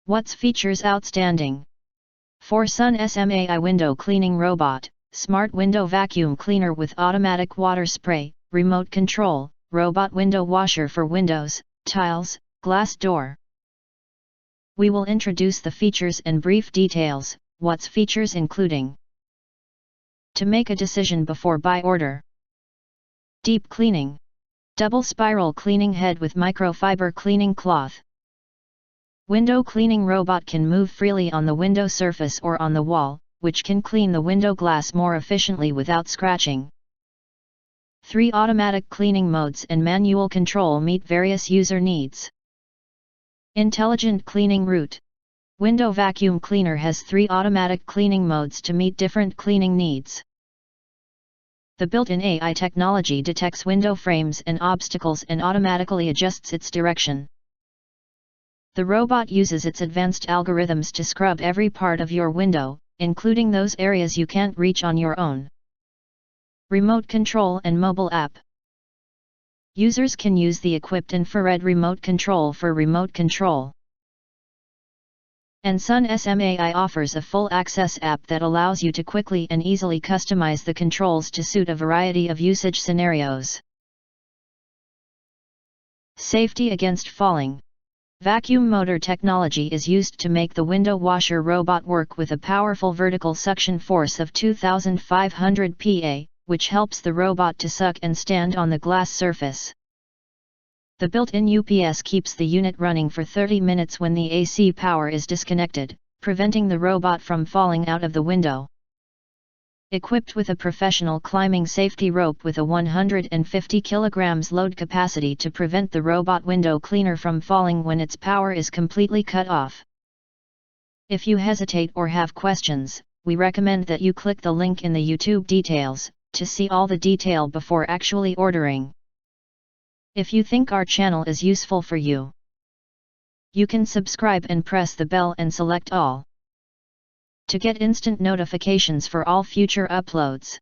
What's features outstanding? For SUNSMAI window cleaning robot, smart window vacuum cleaner with automatic water spray, remote control, robot window washer for windows, tiles, glass door. We will introduce the features and brief details. What's features including? To make a decision before buy order. Deep cleaning. Double spiral cleaning head with microfiber cleaning cloth. Window cleaning robot can move freely on the window surface or on the wall, which can clean the window glass more efficiently without scratching. 3 automatic cleaning modes and manual control meet various user needs. Intelligent cleaning route. Window vacuum cleaner has 3 automatic cleaning modes to meet different cleaning needs. The built-in AI technology detects window frames and obstacles and automatically adjusts its direction. The robot uses its advanced algorithms to scrub every part of your window, including those areas you can't reach on your own. Remote control and mobile app. Users can use the equipped infrared remote control for remote control. And SUNSMAI offers a full access app that allows you to quickly and easily customize the controls to suit a variety of usage scenarios. Safety against falling. Vacuum motor technology is used to make the window washer robot work with a powerful vertical suction force of 2500 PA, which helps the robot to suck and stand on the glass surface. The built-in UPS keeps the unit running for 30 minutes when the AC power is disconnected, preventing the robot from falling out of the window. Equipped with a professional climbing safety rope with a 150 kg load capacity to prevent the robot window cleaner from falling when its power is completely cut off. If you hesitate or have questions, we recommend that you click the link in the YouTube details, to see all the detail before actually ordering. If you think our channel is useful for you, you can subscribe and press the bell and select all to get instant notifications for all future uploads.